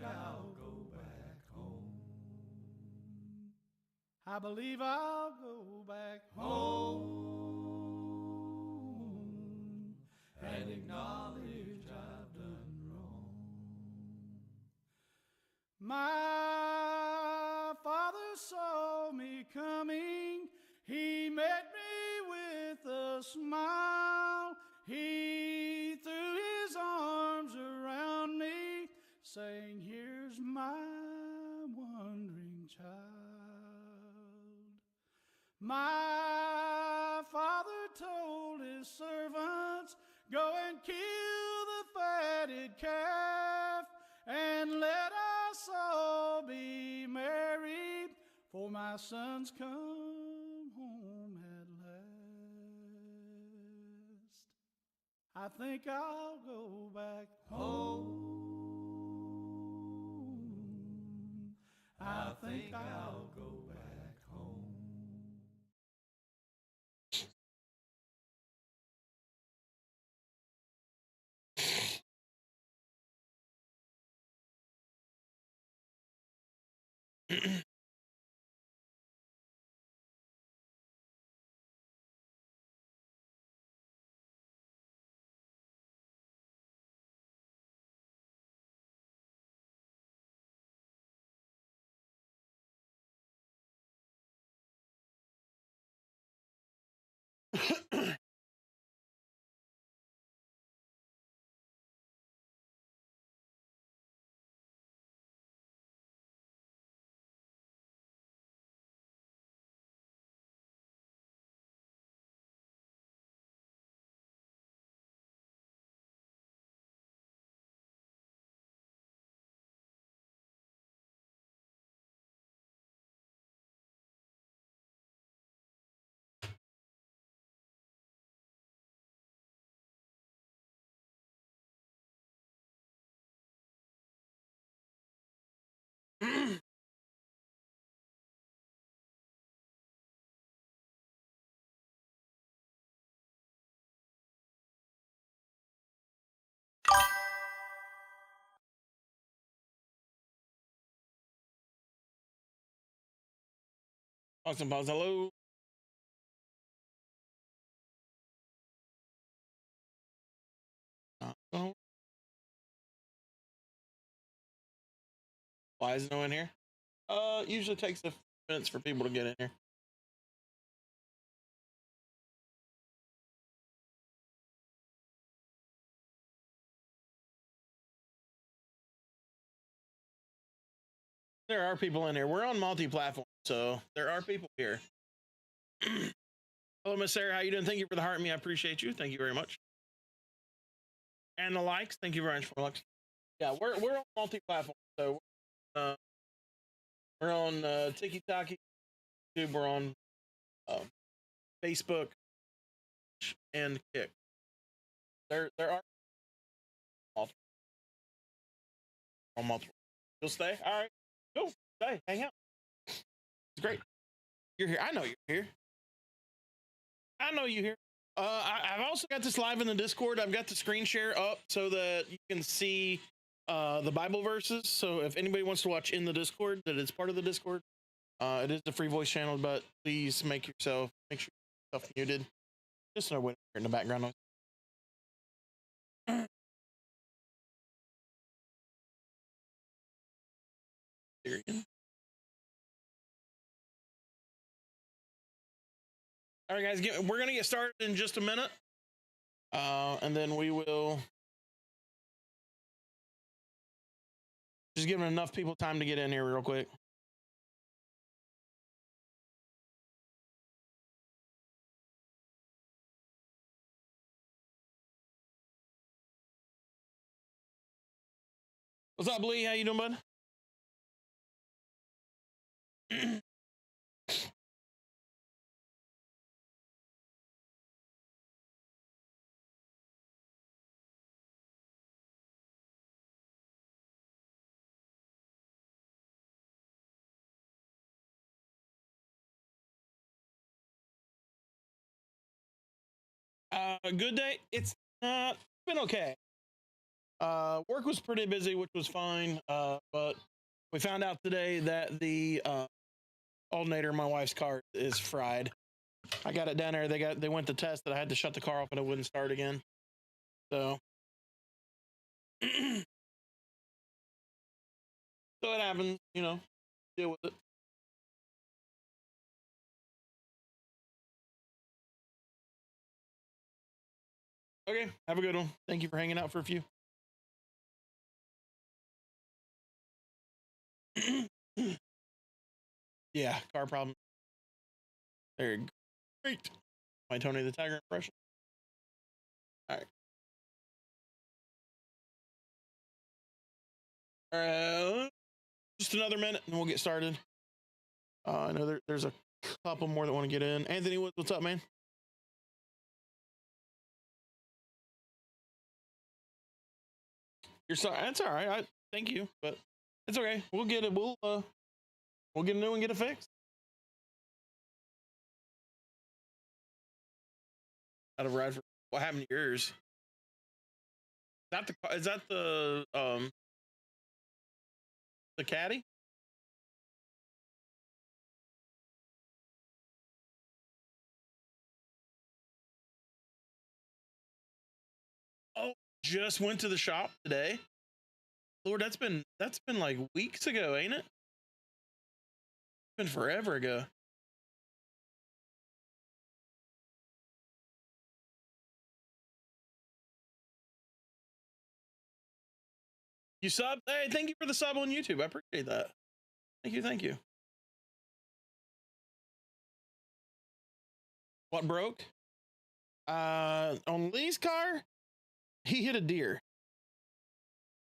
I'll go back home. I believe I'll go back home and acknowledge I've done wrong. My father saw me coming. He met me with a smile. He threw his arms around me, saying, "Here's my wandering child." My father told his servants, "Go and kill the fatted calf, and let us all be merry, for my son's come home at last." I think I'll go back home. I think I'll go back home. Awesome pause. Hello. Oh, why is no one here? Usually takes a few minutes for people to get in here. There are people in here. We're on multi-platform, so there are people here. Hello, Miss Sarah. How you doing? Thank you for the heart me. I appreciate you. Thank you very much. And the likes. Thank you very much for the likes. Yeah, we're on multi-platform, so we're on TikTok, YouTube. We're on uh, Facebook and Kick. There are multiple. On multiple. You'll stay. All right. Go stay. Hang out. It's great. You're here. I know you're here. I know you here. I've also got this live in the Discord. I've got the screen share up so that you can see the Bible verses. So if anybody wants to watch in the Discord, that is part of the Discord. It is a free voice channel, but please make sure yourself muted. Just no window in the background noise. There you go. All right, guys, we're gonna get started in just a minute, and then we will just giving enough people time to get in here real quick. What's up, Lee? How you doing, bud? Good day. It's been okay. Work was pretty busy, which was fine. But we found out today that the alternator in my wife's car is fried. I got it down there. They went to test that I had to shut the car off and it wouldn't start again. So so it happens, deal with it. Okay, have a good one. Thank you for hanging out for a few. Yeah, car problem. They're great. My Tony the Tiger impression. All right. Just another minute and we'll get started. I know there's a couple more that want to get in. Anthony, what's up, man? You're sorry. That's all right. Thank you, but it's okay. We'll get it. We'll get a new and get it fixed. Out of Radford. What happened to yours? Is that the caddy? Oh, just went to the shop today. Lord, that's been like weeks ago, ain't it? It's been forever ago. You sub? Hey, thank you for the sub on YouTube. I appreciate that. Thank you. What broke? On Lee's car, he hit a deer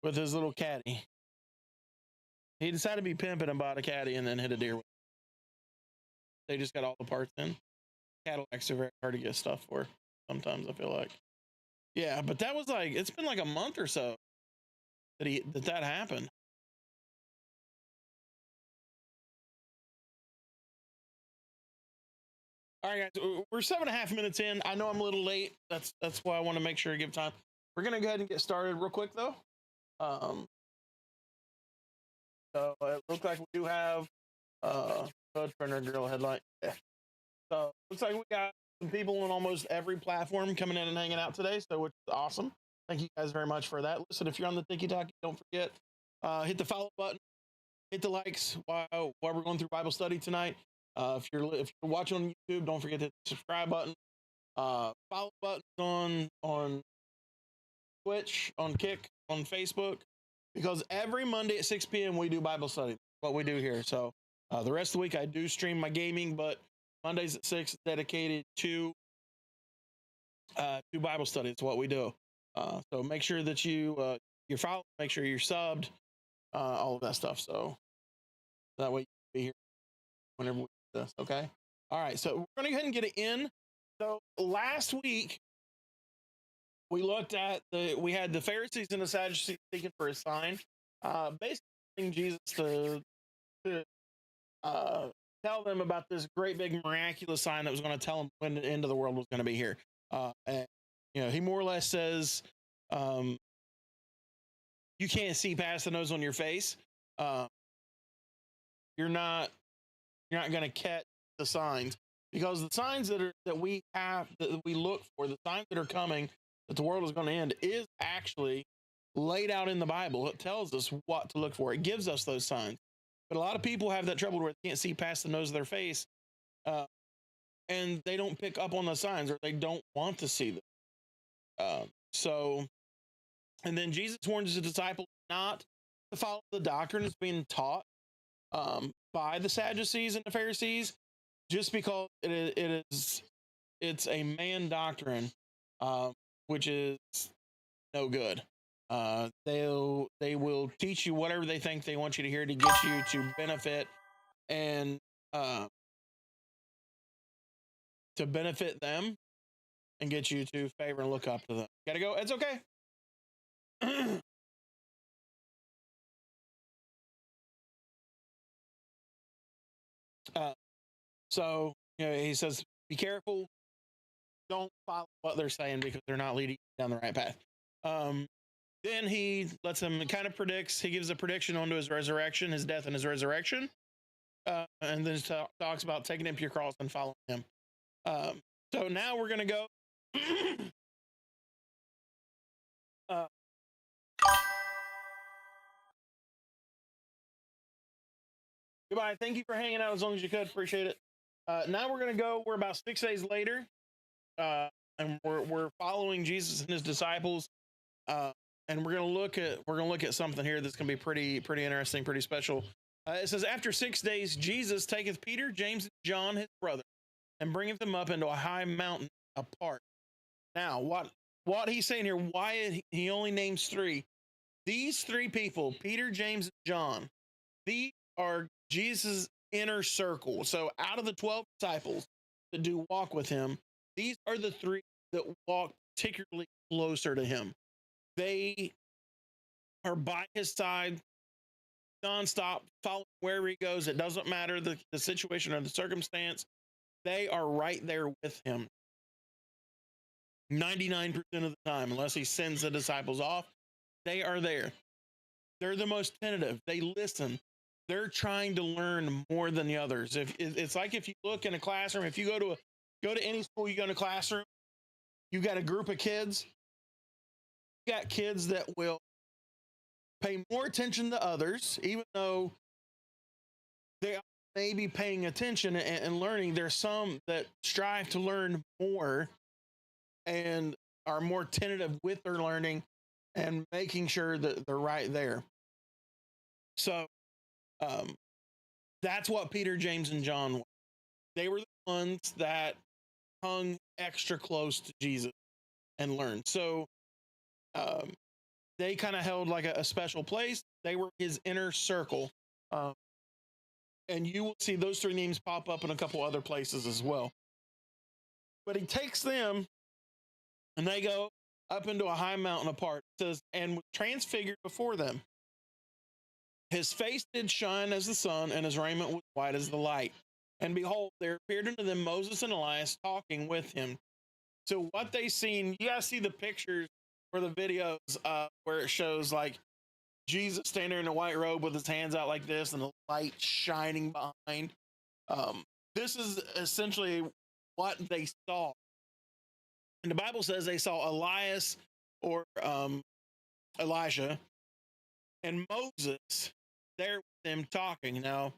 with his little caddy. He decided to be pimping and bought a caddy and then hit a deer. They just got all the parts in. Cadillacs are very hard to get stuff for. Sometimes I feel like. Yeah, but that was like it's been like a month or so that happened. All right, guys, we're 7.5 minutes in. I know I'm a little late. That's why I want to make sure I give time. We're gonna go ahead and get started real quick though. So it looks like we do have code printer grill headlight. Yeah. So looks like we got some people on almost every platform coming in and hanging out today. So which is awesome. Thank you guys very much for that. Listen, if you're on the TikTok, don't forget hit the follow button, hit the likes while we're going through Bible study tonight. If you're watching on YouTube, don't forget to hit the subscribe button. Follow buttons on Twitch, on Kick, on Facebook, because every Monday at 6 p.m. we do Bible study. What we do here. So the rest of the week I do stream my gaming, but Mondays at 6 is dedicated to Bible study. It's what we do. So make sure that you're following, make sure you're subbed, all of that stuff. So that way you can be here whenever we do this. Okay. All right. So we're going to go ahead and get it in. So last week we looked at we had the Pharisees and the Sadducees seeking for a sign, basically Jesus to tell them about this great big miraculous sign that was going to tell them when the end of the world was going to be here. And he more or less says, you can't see past the nose on your face. You're not going to catch the signs, because the signs that we look for, the signs that are coming, that the world is going to end, is actually laid out in the Bible. It tells us what to look for. It gives us those signs. But a lot of people have that trouble where they can't see past the nose of their face, and they don't pick up on the signs, or they don't want to see them. And then Jesus warns his disciples not to follow the doctrine that's being taught by the Sadducees and the Pharisees, just because it's a man doctrine, which is no good. They will teach you whatever they think they want you to hear to get you to benefit and to benefit them and get you to favor and look up to them. Gotta go. It's okay. So he says, be careful. Don't follow what they're saying, because they're not leading you down the right path. Then he lets him kind of predicts. He gives a prediction onto his resurrection, his death, and his resurrection, and then talks about taking up your cross and following him. So now we're gonna go. Goodbye. Thank you for hanging out as long as you could. Appreciate it. Now we're gonna go. We're about 6 days later, and we're following Jesus and his disciples. And we're gonna look at something here that's gonna be pretty interesting, pretty special. It says, after 6 days, Jesus taketh Peter, James, and John, his brother, and bringeth them up into a high mountain apart. Now, what he's saying here? Why he only names three? These three people, Peter, James, and John, these are Jesus' inner circle. So, out of the 12 disciples that do walk with him, these are the three that walk particularly closer to him. They are by his side nonstop, following wherever he goes. It doesn't matter the situation or the circumstance. They are right there with him 99% of the time, unless he sends the disciples off. They are there. They're the most tentative. They listen. They're trying to learn more than the others. If it's like if you look in a classroom, if you go to any school, you go in a classroom, you got a group of kids. You got kids that will pay more attention to others, even though they may be paying attention and learning. There's some that strive to learn more and are more tentative with their learning and making sure that they're right there. So that's what Peter, James, and John were. They were the ones that hung extra close to Jesus and learned. So they kind of held like a special place. They were his inner circle. And you will see those three names pop up in a couple other places as well. But he takes them and they go up into a high mountain apart. It says, and was transfigured before them. His face did shine as the sun, and his raiment was white as the light. And behold, there appeared unto them Moses and Elias talking with him. So what they seen, you guys see the pictures or the videos where it shows like Jesus standing there in a white robe with his hands out like this and the light shining behind. This is essentially what they saw. And the Bible says they saw Elias or Elijah and Moses there with them talking. Now,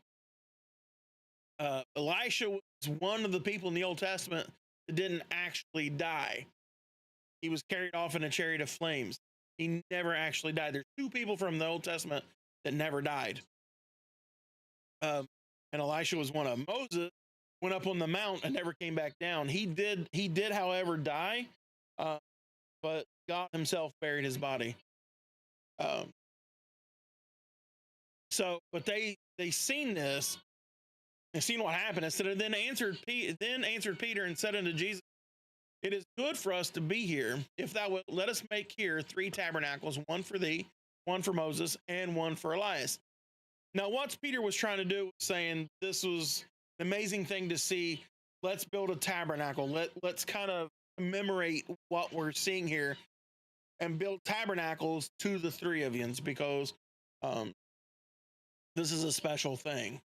Elisha was one of the people in the Old Testament that didn't actually die. He was carried off in a chariot of flames. He never actually died. There's two people from the Old Testament that never died. And Elisha was one of them. Moses went up on the mount and never came back down. He did, however, die, but God himself buried his body. But they seen this and seen what happened. It said, then answered Peter and said unto Jesus, it is good for us to be here. If thou wilt, let us make here 3 tabernacles, one for thee, one for Moses, and one for Elias. Now, what Peter was trying to do was saying this was an amazing thing to see. Let's build a tabernacle. Let's kind of commemorate what we're seeing here and build tabernacles to the three of you, because this is a special thing.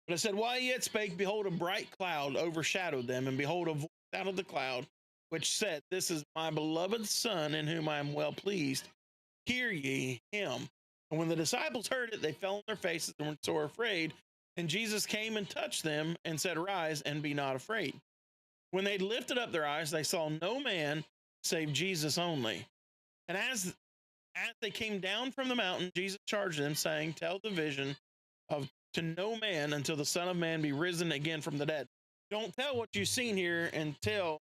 But I said, while he yet spake, behold, a bright cloud overshadowed them, and behold, a voice out of the cloud, which said, this is my beloved Son, in whom I am well pleased. Hear ye him. And when the disciples heard it, they fell on their faces and were sore afraid. And Jesus came and touched them and said, rise and be not afraid. When they lifted up their eyes, they saw no man save Jesus only. And as they came down from the mountain, Jesus charged them, saying, tell the vision to no man until the Son of Man be risen again from the dead. Don't tell what you've seen here until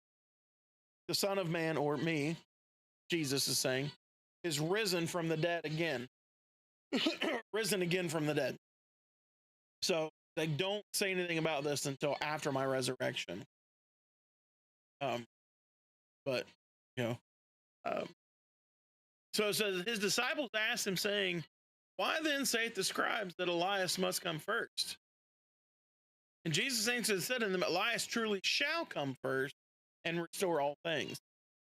the Son of Man, or me, Jesus is saying, is risen from the dead again. Risen again from the dead. So they don't say anything about this until after my resurrection. So it says, his disciples asked him, saying, why then saith the scribes that Elias must come first? And Jesus answered and said unto them, Elias truly shall come first and restore all things.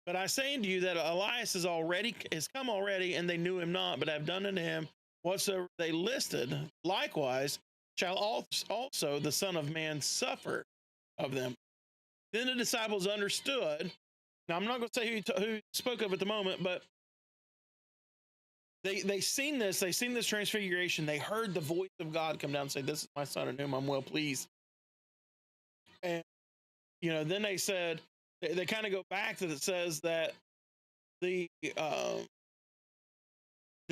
But I say unto you that Elias has come already, and they knew him not, but have done unto him whatsoever they listed. Likewise shall also the Son of Man suffer of them. Then the disciples understood. Now I'm not going to say who spoke of at the moment, but they seen this. They seen this transfiguration. They heard the voice of God come down and say, "This is my Son in whom I'm well pleased." And then they said they kind of go back to it says that the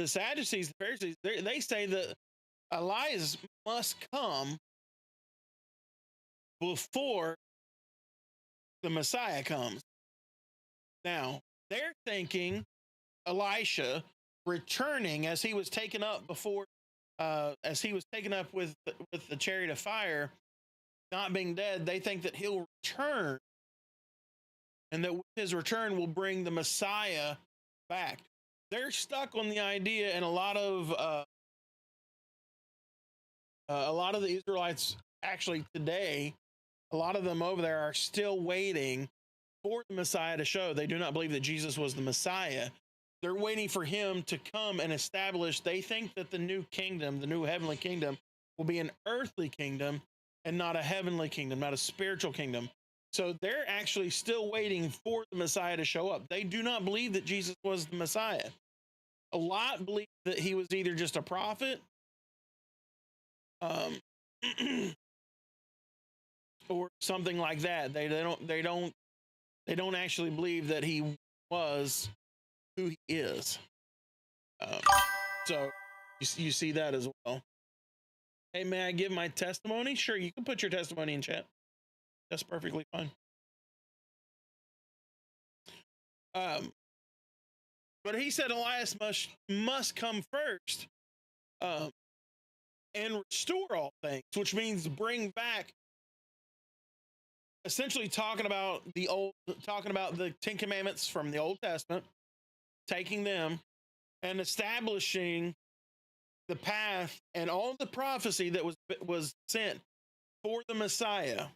Sadducees, the Pharisees, they say that Elias must come before the Messiah comes. Now they're thinking Elisha returning as he was taken up before, as he was taken up with the chariot of fire, not being dead. They think that he'll return, and that his return will bring the Messiah back. They're stuck on the idea, and a lot of the Israelites actually today, a lot of them over there are still waiting for the Messiah to show. They do not believe that Jesus was the Messiah. They're waiting for him to come and establish. They think that the new kingdom, the new heavenly kingdom, will be an earthly kingdom and not a heavenly kingdom, not a spiritual kingdom. So they're actually still waiting for the Messiah to show up. They do not believe that Jesus was the Messiah. A lot believe that he was either just a prophet, or something like that. They don't actually believe that he was who he is. So you see that as well. Hey, may I give my testimony? Sure, you can put your testimony in chat. That's perfectly fine. But he said Elias must come first, and restore all things, which means bring back. Essentially talking about the Ten Commandments from the Old Testament, taking them and establishing the path and all the prophecy that was sent for the Messiah.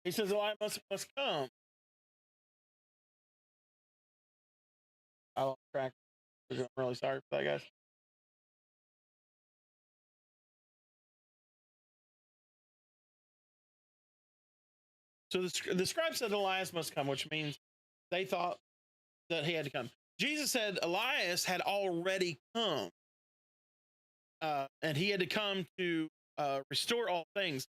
He says, Elias must come. I lost track. I'm really sorry for that, guys. So the scribe said Elias must come, which means they thought that he had to come. Jesus said Elias had already come, and he had to come to restore all things,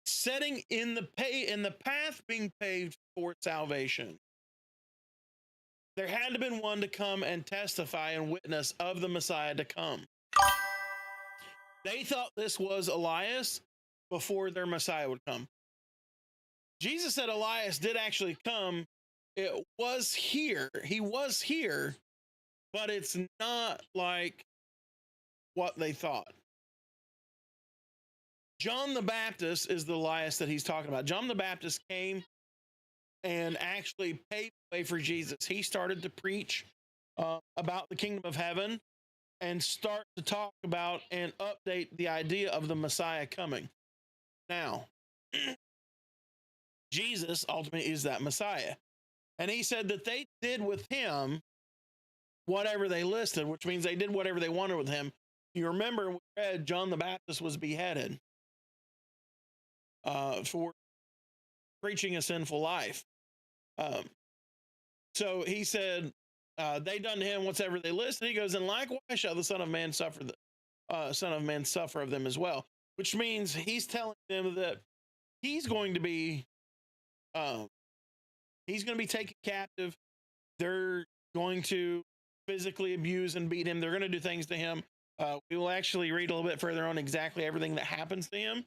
setting in the path being paved for salvation. There had to been one to come and testify and witness of the Messiah to come. They thought this was Elias before their Messiah would come. Jesus said Elias did actually come. It was here. He was here, but it's not like what they thought. John the Baptist is the Elias that he's talking about. John the Baptist came and actually paved the way for Jesus. He started to preach about the kingdom of heaven and start to talk about and update the idea of the Messiah coming. Now, Jesus ultimately is that Messiah. And he said that they did with him whatever they listed, which means they did whatever they wanted with him. You remember we read John the Baptist was beheaded for preaching a sinful life. So he said, they done to him whatever they listed. He goes, and likewise shall the Son of Man suffer of them as well. Which means he's telling them that he's going to be taken captive. They're going to physically abuse and beat him. They're going to do things to him. We will actually read a little bit further on exactly everything that happens to him.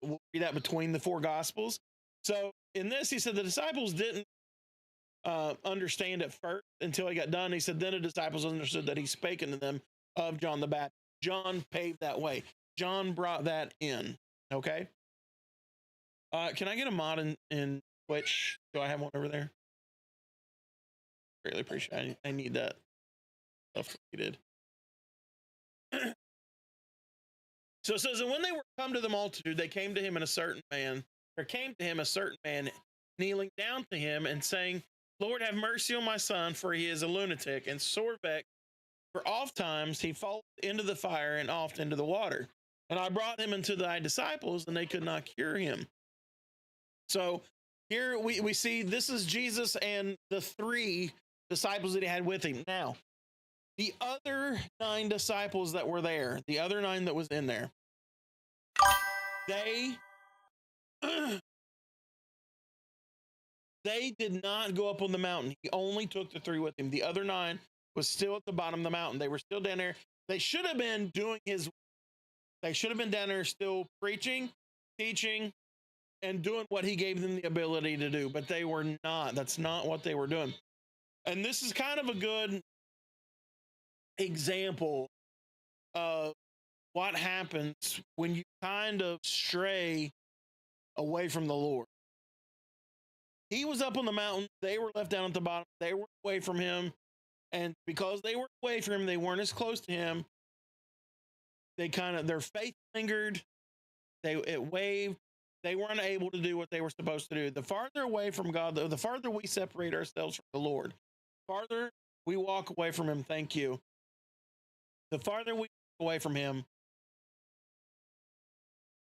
We'll read that between the four Gospels. So in this, he said the disciples didn't understand at first until he got done. He said, then the disciples understood that he spake unto them of John the Baptist. John paved that way. John brought that in. Okay. Can I get a mod in Twitch? Do I have one over there? Really appreciate it. I need that stuff deleted. So it says, and when they were come to the multitude, they came to him in a certain man, or came to him a certain man, kneeling down to him and saying, Lord, have mercy on my son, for he is a lunatic and sore vexed. For oft times he falleth into the fire and oft into the water. And I brought him unto thy disciples, and they could not cure him. So here we see this is Jesus and the 3 disciples that he had with him. Now, the other 9 disciples that were there, the other 9 that was in there, they did not go up on the mountain. He only took the 3 with him. The other 9 was still at the bottom of the mountain. They were still down there. They should have been they should have been down there still preaching, teaching, and doing what he gave them the ability to do, but they were not. That's not what they were doing. And this is kind of a good example of what happens when you kind of stray away from the Lord. He was up on the mountain. They were left down at the bottom. They were away from him. And because they were away from him, they weren't as close to him. Their faith lingered. It waved. They weren't able to do what they were supposed to do. The farther away from God, the farther we separate ourselves from the Lord, the farther we walk away from him. Thank you. The farther we walk away from him,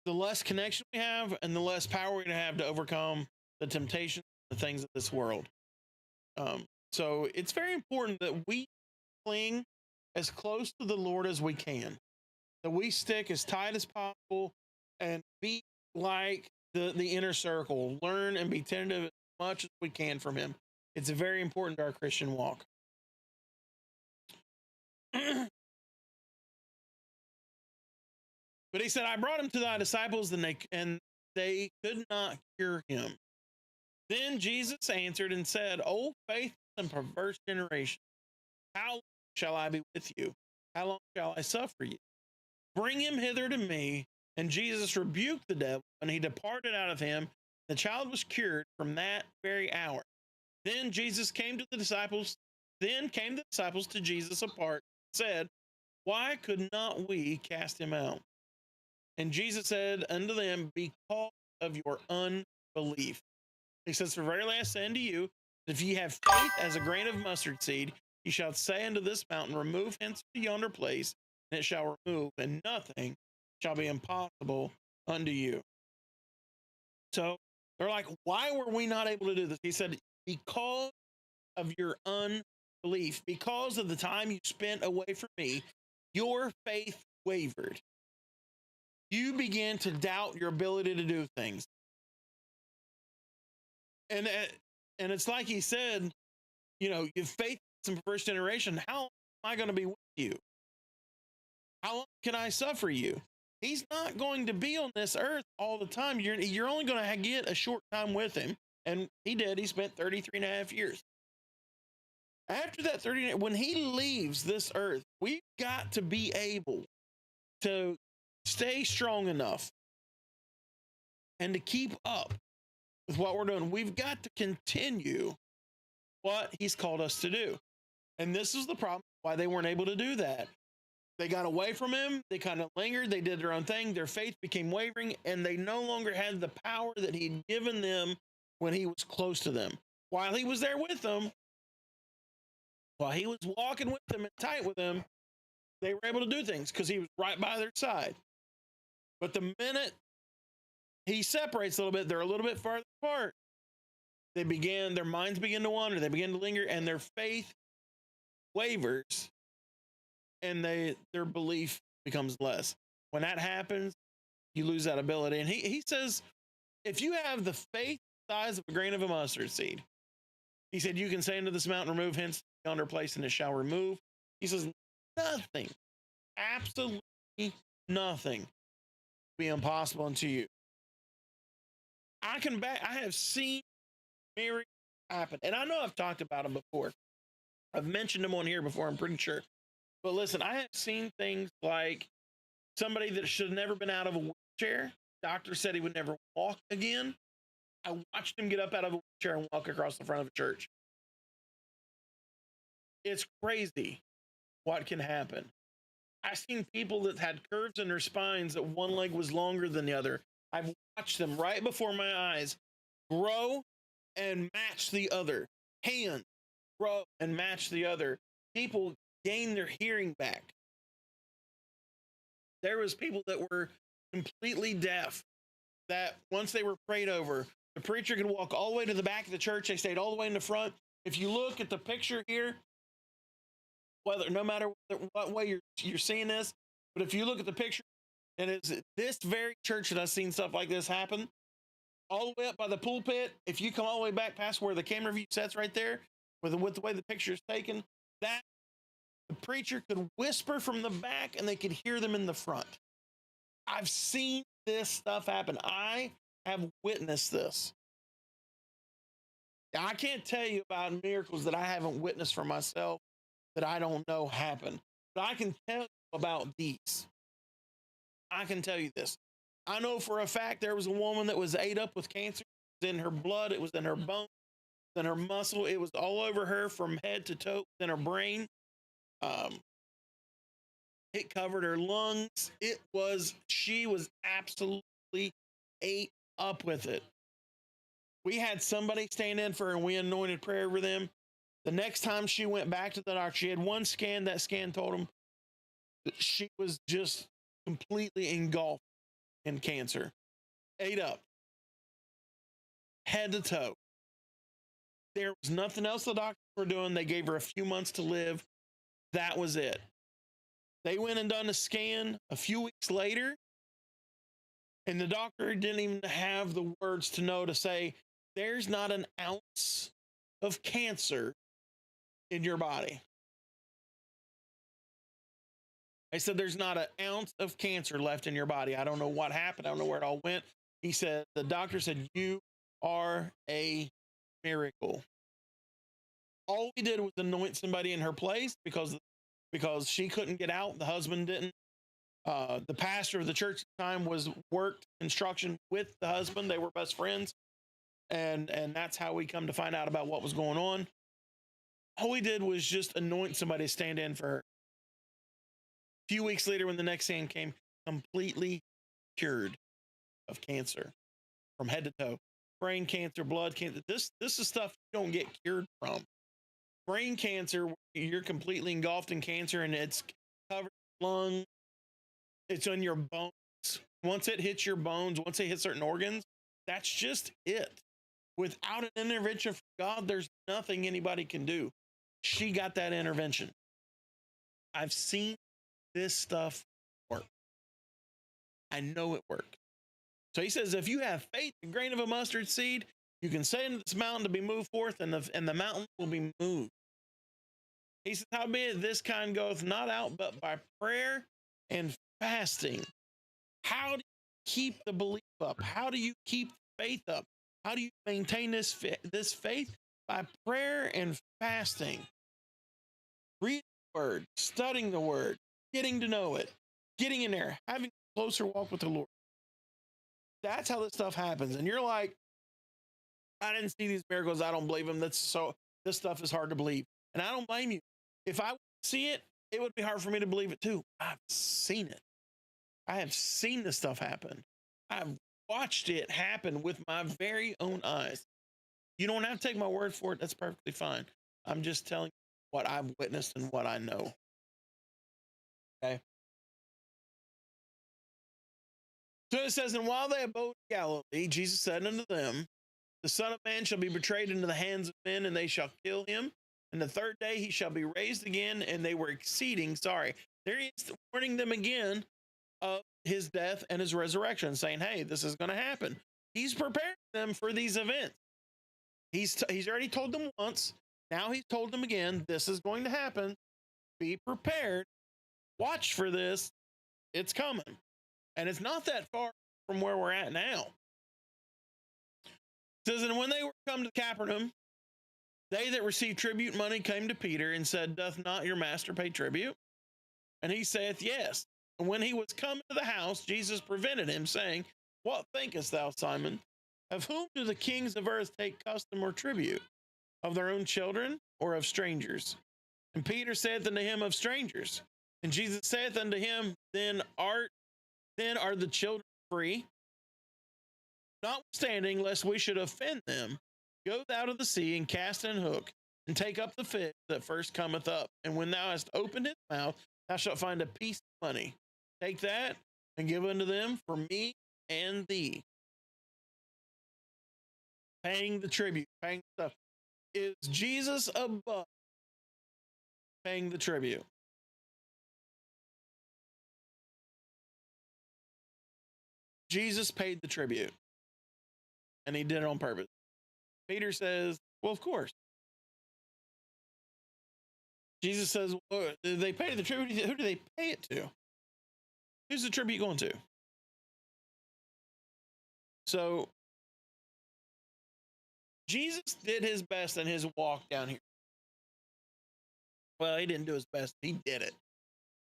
the less connection we have and the less power we have to overcome the temptations, the things of this world. So it's very important that we cling as close to the Lord as we can, that we stick as tight as possible and be like the inner circle, learn and be tentative as much as we can from him. It's very important to our Christian walk. But he said, I brought him to thy disciples, and they could not cure him. Then Jesus answered and said, O faithless and perverse generation, how long shall I be with you? How long shall I suffer you? Bring him hither to me. And Jesus rebuked the devil, and he departed out of him. The child was cured from that very hour. Then came the disciples to Jesus apart, and said, Why could not we cast him out? And Jesus said unto them, Because of your unbelief. He says, For verily I say unto you, if ye have faith as a grain of mustard seed, ye shall say unto this mountain, Remove hence to yonder place, and it shall remove, and nothing shall be impossible unto you. So they're like, why were we not able to do this? He said, because of your unbelief, because of the time you spent away from me, your faith wavered. You began to doubt your ability to do things. And it's like he said, your faith in the first generation, how am I going to be with you? How long can I suffer you? He's not going to be on this earth all the time. You're only going to get a short time with him. And he did. He spent 33 and a half years. After that 30, when he leaves this earth, we've got to be able to stay strong enough and to keep up with what we're doing. We've got to continue what he's called us to do. And this is the problem why they weren't able to do that. They got away from him. They kind of lingered. They did their own thing. Their faith became wavering, and they no longer had the power that he'd given them when he was close to them. While he was there with them, while he was walking with them and tight with them, they were able to do things because he was right by their side. But the minute he separates a little bit, they're a little bit farther apart. Their minds begin to wander. They begin to linger, and their faith wavers. And their belief becomes less. When that happens, you lose that ability. And he says, if you have the faith size of a grain of a mustard seed, he said, you can say unto this mountain, remove hence yonder place, and it shall remove. He says, nothing, absolutely nothing will be impossible unto you. I have seen miracles happen. And I know I've talked about them before. I've mentioned them on here before, I'm pretty sure. But listen, I have seen things like somebody that should have never been out of a wheelchair. Doctor said he would never walk again. I watched him get up out of a wheelchair and walk across the front of a church. It's crazy what can happen. I've seen people that had curves in their spines that one leg was longer than the other. I've watched them right before my eyes grow and match the other. Hand grow and match the other. People gain their hearing back. There was people that were completely deaf that once they were prayed over, the preacher could walk all the way to the back of the church. They stayed all the way in the front. If you look at the picture here, whether no matter what way you're seeing this, but if you look at the picture, and it's this very church that I've seen stuff like this happen, all the way up by the pulpit. If you come all the way back past where the camera view sets right there, with the way the picture is taken, that the preacher could whisper from the back and they could hear them in the front. I've seen this stuff happen. I have witnessed this. Now, I can't tell you about miracles that I haven't witnessed for myself that I don't know happen, but I can tell you about these. I can tell you this. I know for a fact there was a woman that was ate up with cancer. It was in her blood. It was in her bone, in her muscle. It was all over her from head to toe, in her brain. It covered her lungs. She was absolutely ate up with it. We had somebody stand in for her and we anointed prayer over them. The next time she went back to the doctor, she had one scan. That scan told him that she was just completely engulfed in cancer. Ate up. Head to toe. There was nothing else the doctors were doing. They gave her a few months to live. That was it. They went and done a scan a few weeks later, and the doctor didn't even have the words to know to say, there's not an ounce of cancer in your body. I said, there's not an ounce of cancer left in your body. I don't know what happened. I don't know where it all went. He said, the doctor said, you are a miracle. All we did was anoint somebody in her place because she couldn't get out. The husband didn't. The pastor of the church at the time worked construction with the husband. They were best friends. And that's how we come to find out about what was going on. All we did was just anoint somebody to stand in for her. A few weeks later, when the next scan came, completely cured of cancer from head to toe. Brain cancer, blood cancer. This is stuff you don't get cured from. Brain cancer, you're completely engulfed in cancer and it's covered in lung. It's on your bones. Once it hits your bones, once it hits certain organs, that's just it. Without an intervention from God, there's nothing anybody can do. She got that intervention. I've seen this stuff work. I know it worked. So he says, if you have faith, a grain of a mustard seed, you can say to this mountain to be moved forth, and the mountain will be moved. He says, howbeit this kind goeth not out but by prayer and fasting. How do you keep the belief up? How do you keep faith up? How do you maintain this faith? By prayer and fasting. Reading the word, studying the word, getting to know it, getting in there, having a closer walk with the Lord. That's how this stuff happens. And you're like, I didn't see these miracles. I don't believe them. This stuff is hard to believe. And I don't blame you. If I see it, it would be hard for me to believe it too. I've seen it. I have seen this stuff happen. I've watched it happen with my very own eyes. You don't have to take my word for it. That's perfectly fine. I'm just telling you what I've witnessed and what I know. Okay. So it says, and while they abode in Galilee, Jesus said unto them, the Son of Man shall be betrayed into the hands of men, and they shall kill him. And the third day he shall be raised again. And they were exceeding sorry. There he is warning them again of his death and his resurrection, saying, hey, this is going to happen. He's preparing them for these events. He's already told them once. Now he's told them again, this is going to happen. Be prepared. Watch for this. It's coming. And it's not that far from where we're at now. It says, and when they were come to Capernaum, they that received tribute money came to Peter and said, doth not your master pay tribute? And he saith, Yes. And when he was come to the house, Jesus prevented him, saying, What thinkest thou, Simon? Of whom do the kings of earth take custom or tribute? Of their own children, or of strangers? And Peter saith unto him, Of strangers. And Jesus saith unto him, Then are the children free? Notwithstanding, lest we should offend them, go thou to the sea and cast an hook, and take up the fish that first cometh up. And when thou hast opened his mouth, thou shalt find a piece of money. Take that and give unto them for me and thee. Paying the tribute, paying stuff. Is Jesus above paying the tribute? Jesus paid the tribute, and he did it on purpose. Peter says, well, of course. Jesus says, well, did they pay the tribute? Who do they pay it to? Who's the tribute going to? So, Jesus did his best in his walk down here. Well, he didn't do his best. He did it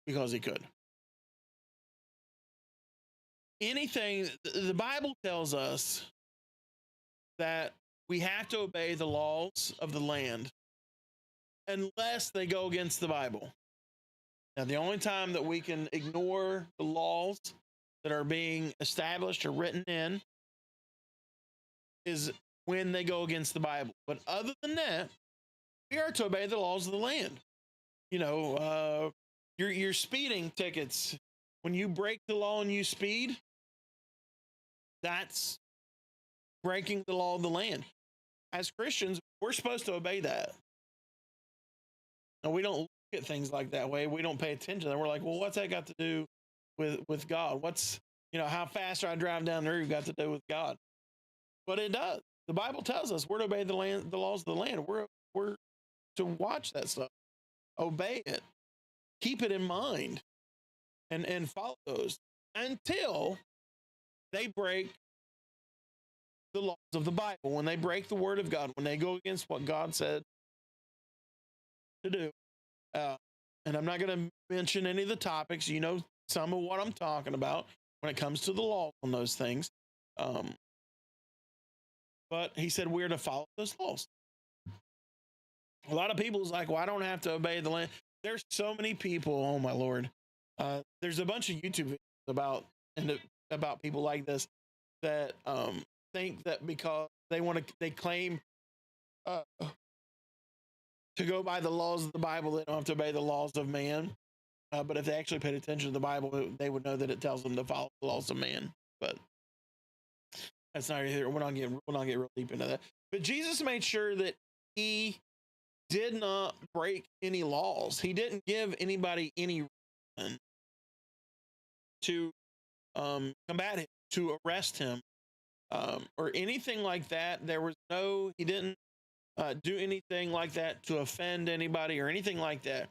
because he could. Anything, the Bible tells us that we have to obey the laws of the land unless they go against the Bible. Now, the only time that we can ignore the laws that are being established or written in is when they go against the Bible. But other than that, we are to obey the laws of the land. You know, your speeding tickets, when you break the law and you speed, that's breaking the law of the land. As Christians, we're supposed to obey that. And we don't look at things like that way. We don't pay attention. And we're like, well, what's that got to do with God? What's, you know, how fast I drive down the road got to do with God? But it does. The Bible tells us we're to obey the laws of the land. We're to watch that stuff, obey it, keep it in mind, and follow those until they break the laws of the Bible. When they break the word of God, when they go against what God said to do. And I'm not going to mention any of the topics. You know some of what I'm talking about when it comes to the law on those things. But he said we're to follow those laws. A lot of people is like, well, I don't have to obey the land. There's so many people. Oh my Lord. There's a bunch of YouTube videos about people like this that think that because they claim to go by the laws of the Bible, they don't have to obey the laws of man. But if they actually paid attention to the Bible, they would know that it tells them to follow the laws of man. But that's not here. We'll not get real deep into that. But Jesus made sure that he did not break any laws. He didn't give anybody any reason to combat him, to arrest him, or anything like that. He didn't do anything like that to offend anybody or anything like that.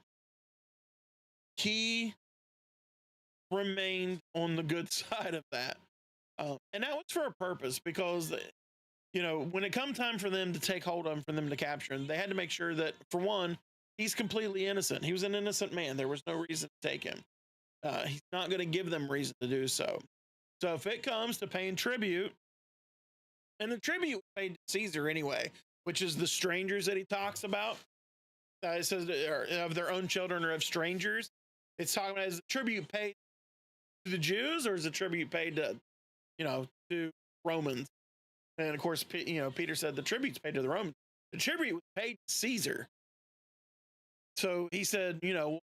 He remained on the good side of that. And that was for a purpose, because, you know, when it come time for them to take hold of him, for them to capture him, they had to make sure that, for one, he's completely innocent. He was an innocent man. There was no reason to take him. He's not going to give them reason to do so. So if it comes to paying tribute, and the tribute was paid to Caesar anyway, which is the strangers that he talks about. It says of their own children or of strangers. It's talking about, is the tribute paid to the Jews, or is the tribute paid to, to Romans? And of course, Peter said the tribute's paid to the Romans. The tribute was paid to Caesar. So he said, we'll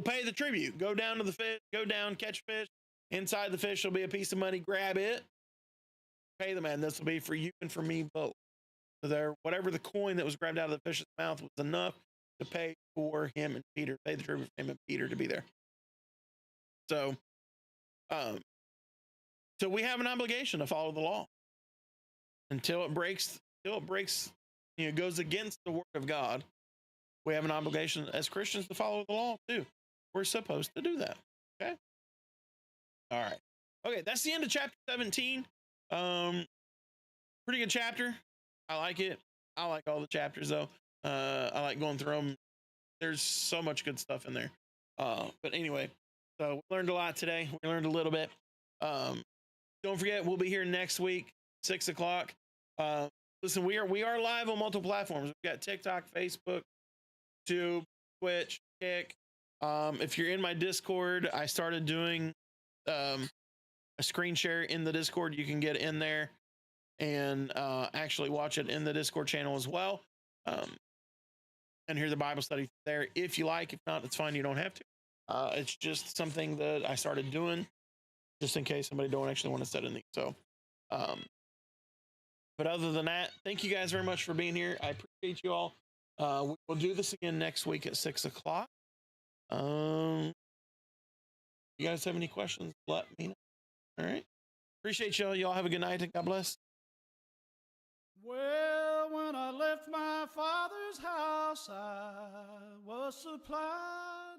pay the tribute. Go down to the fish, go down, catch fish. Inside the fish will be a piece of money. Grab it. Pay the man. This will be for you and for me both. So whatever the coin that was grabbed out of the fish's mouth was enough to pay for him and Peter, pay the tribute for him and Peter to be there. So, so we have an obligation to follow the law until it breaks, goes against the word of God. We have an obligation as Christians to follow the law too. We're supposed to do that. Okay. All right. Okay. That's the end of chapter 17. Pretty good chapter. I like it. I like all the chapters though. I like going through them. There's so much good stuff in there. But anyway, so we learned a lot today. We learned a little bit. Don't forget, we'll be here next week, 6 o'clock. Listen, we are live on multiple platforms. We've got TikTok, Facebook, YouTube, Twitch, Kick. If you're in my Discord, I started doing a screen share in the Discord. You can get in there and actually watch it in the Discord channel as well. And hear the Bible study there if you like. If not, it's fine. You don't have to. It's just something that I started doing just in case somebody don't actually want to set in these. So, but other than that, thank you guys very much for being here. I appreciate you all. We'll do this again next week at 6 o'clock. You guys have any questions? Let me know. All right. Appreciate y'all. Y'all have a good night and God bless. Well, when I left my father's house, I was supplied.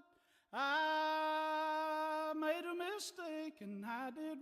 I made a mistake and I did